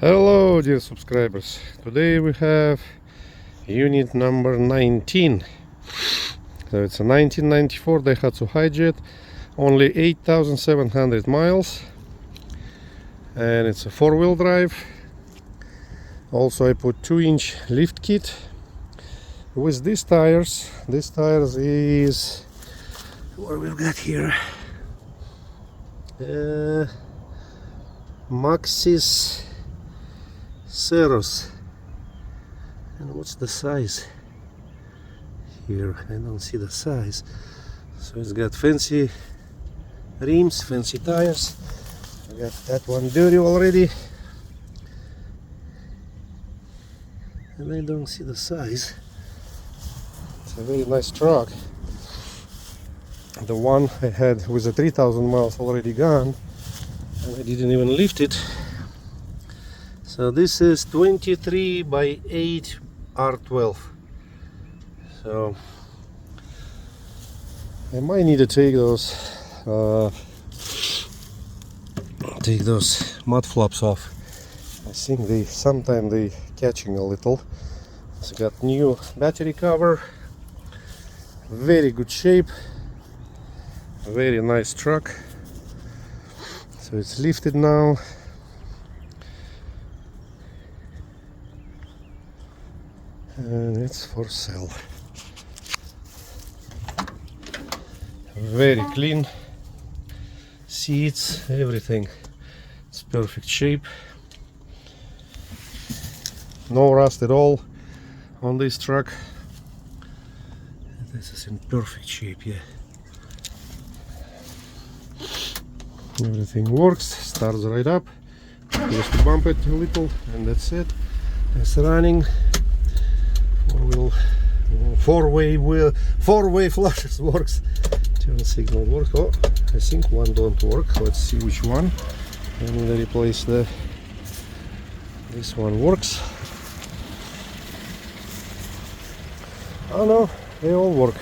Hello dear subscribers, today we have unit number 19. So it's a 1994 Daihatsu Hijet, only 8,700 miles, and it's a four-wheel drive. Also I put 2-inch lift kit with these tires. These tires is what we've got here, Maxxis Ceros. And what's the size here? I don't see the size. So it's got fancy rims, fancy tires. I got that one dirty already, and I don't see the size. It's a very nice truck. The one I had with the 3,000 miles already gone, and I didn't even lift it. So this is 23 by 8 R12. So I might need to take those mud flaps off. I think sometimes they catching a little. It's got new battery cover, very good shape, very nice truck. So it's lifted now. And it's for sale. Very clean seats, everything. It's perfect shape. No rust at all on this truck. This is in perfect shape, yeah. Everything works, starts right up. Just to bump it a little, and that's it. It's running. Four-way flashes works. Turn signal works. Oh, I think one don't work. Let's see which one. I need to replace this one works. Oh no, they all work,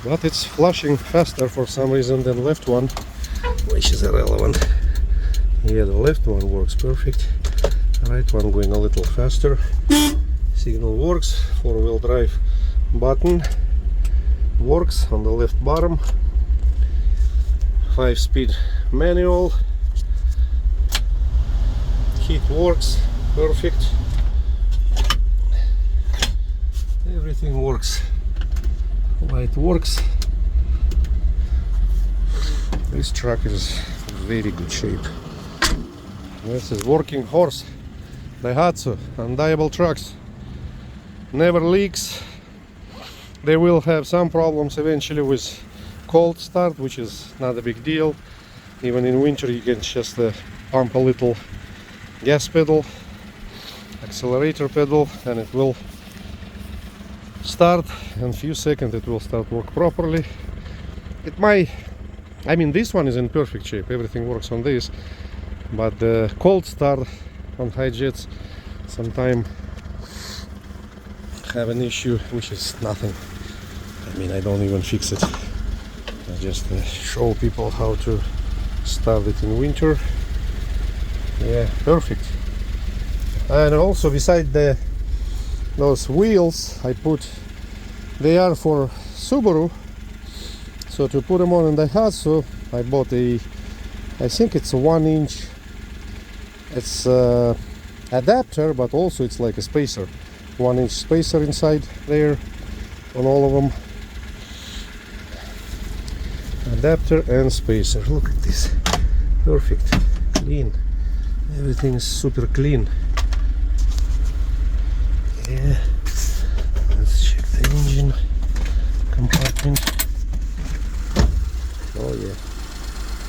but it's flashing faster for some reason than left one, which is irrelevant. Yeah, the left one works perfect. The right one going a little faster. Signal works. Four-wheel drive button works on the left bottom. 5-speed manual. Heat works perfect. Everything works. Light works. This truck is in very good shape. This is working horse. Daihatsu, undeniable trucks. Never leaks. They will have some problems eventually with cold start, which is not a big deal. Even in winter you can just pump a little gas pedal, accelerator pedal, and it will start. In a few seconds it will start work properly. This one is in perfect shape, everything works on this, but the cold start on Hijets sometimes have an issue, which is nothing. I don't even fix it. I just show people how to start it in winter. Yeah, perfect. And also beside those wheels they are for Subaru. So to put them on Daihatsu, I bought I think it's a 1-inch. It's adapter, but also it's like a spacer. 1-inch spacer inside there on all of them. Adapter and spacer. Look at this. Perfect. Clean. Everything is super clean. Yeah. Let's check the engine compartment. Oh yeah.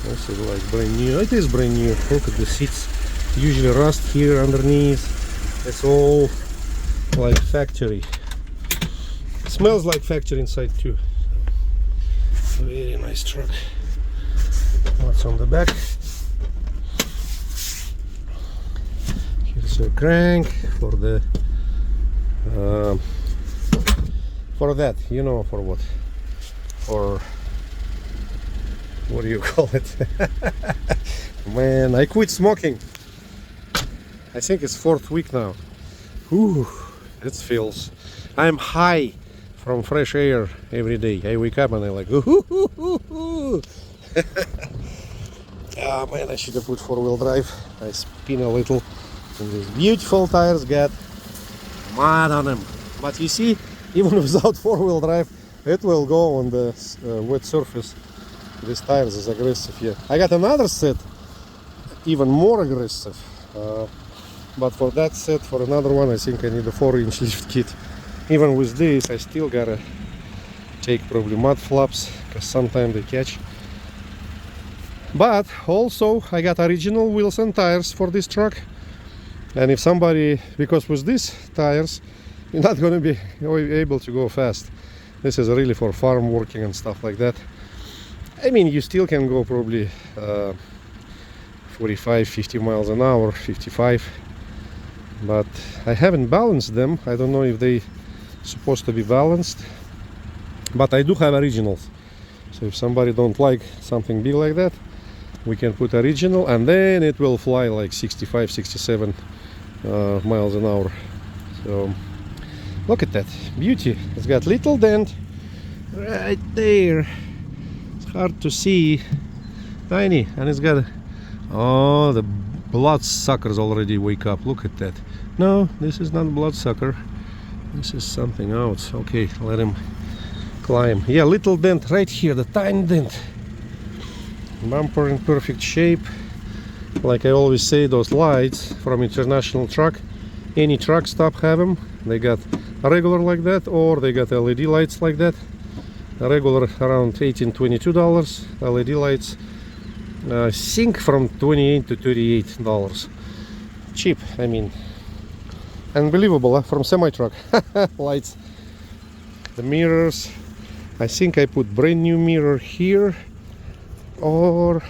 This is like brand new. It is brand new. Look at the seats. Usually rust here underneath. It's all like factory. It smells like factory inside too. Very nice truck. What's on the back? Here's a crank for the for that, you know, for what? For what do you call it? Man, I quit smoking. I think it's 4th week now. Ooh, it feels. I'm high from fresh air every day. I wake up and I'm like, ooh. Ah man, I should have put 4-wheel drive. I spin a little, and these beautiful tires got mud on them. But you see, even without 4-wheel drive, it will go on the wet surface. This tires is aggressive here. I got another set, even more aggressive. But for that set, for another one, I think I need a 4-inch lift kit. Even with this, I still gotta take probably mud flaps, because sometimes they catch. But also, I got original wheels and tires for this truck. And if somebody, because with these tires, you're not gonna be able to go fast. This is really for farm working and stuff like that. I mean, you still can go probably 45, 50 miles an hour, 55. But I haven't balanced them. I don't know if they supposed to be balanced. But I do have originals. So if somebody don't like something big like that, we can put original, and then it will fly like 65, 67 miles an hour. So look at that beauty. It's got little dent right there. It's hard to see, tiny, and it's got, oh, the bloodsuckers already wake up. Look at that. No, this is not bloodsucker. This is something else. Okay, let him climb. Yeah, little dent right here, the tiny dent. Bumper in perfect shape. Like I always say, those lights from international truck, any truck stop have them. They got regular like that, or they got LED lights like that. Regular around $18–22. LED lights I think from $28 to $38. Cheap, I mean. Unbelievable, huh? From semi-truck. Lights. The mirrors, I think I put brand new mirror here, or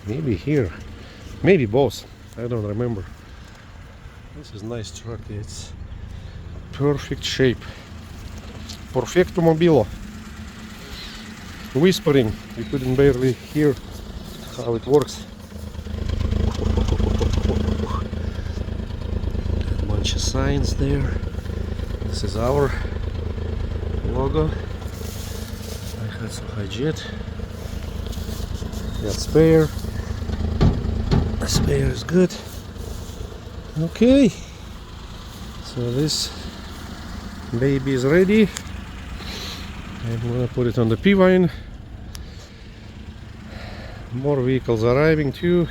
maybe here, maybe both, I don't remember. This is nice truck. It's perfect shape, perfecto mobilo. Whispering, you couldn't barely hear how it works. A bunch of signs there. This is our logo. Daihatsu Hijet. Got spare. The spare is good. Okay. So this baby is ready. I'm gonna put it on the P-vine. More vehicles arriving too.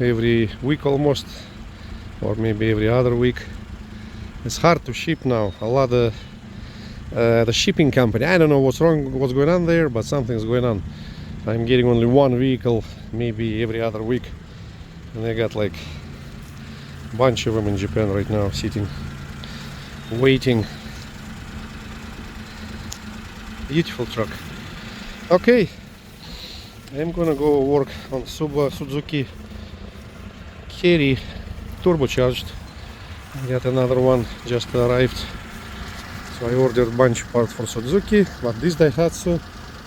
Every week almost, or maybe every other week. It's hard to ship now. A lot of the shipping company, I don't know what's wrong, what's going on there, but something's going on. I'm getting only one vehicle maybe every other week, and I got like a bunch of them in Japan right now, sitting, waiting. Beautiful truck. Okay, I'm gonna go work on Suzuki Carry turbocharged. I got another one just arrived, so I ordered a bunch of parts for Suzuki, but this Daihatsu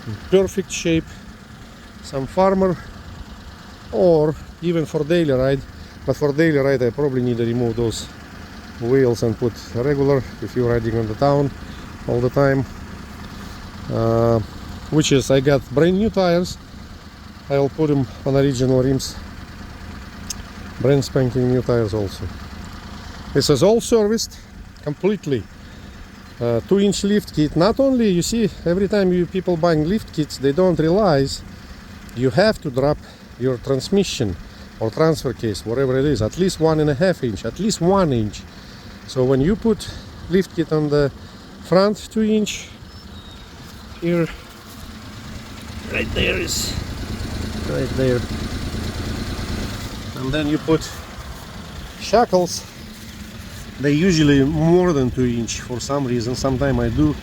in perfect shape. Some farmer or even for daily ride, but for daily ride I probably need to remove those wheels and put regular if you're riding on the town all the time. Which is, I got brand new tires. I'll put them on original rims, brand spanking new tires also. This is all serviced completely. 2-inch lift kit. Not only, you see, every time people buying lift kits, they don't realize you have to drop your transmission or transfer case, whatever it is, at least 1.5 inch, at least 1 inch. So when you put lift kit on the front 2-inch, here, right there is, right there, and then you put shackles. They usually more than 2-inch for some reason. Sometimes I do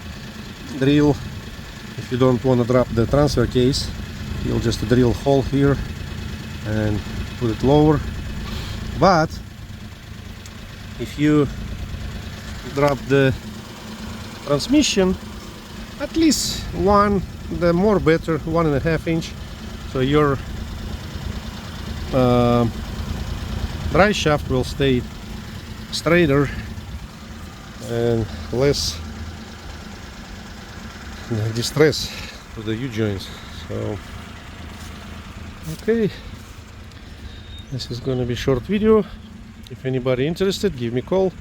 drill. If you don't want to drop the transfer case, you'll just drill a hole here and put it lower. But if you drop the transmission, at least one, the more better, 1.5 inch, so your dry shaft will stay straighter and less distress to the U-joints. So okay, this is gonna be short video. If anybody interested, give me a call,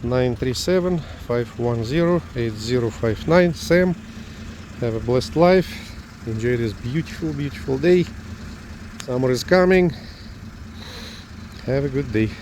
937-510-8059. Sam, have a blessed life, enjoy this beautiful day. Summer is coming. Have a good day.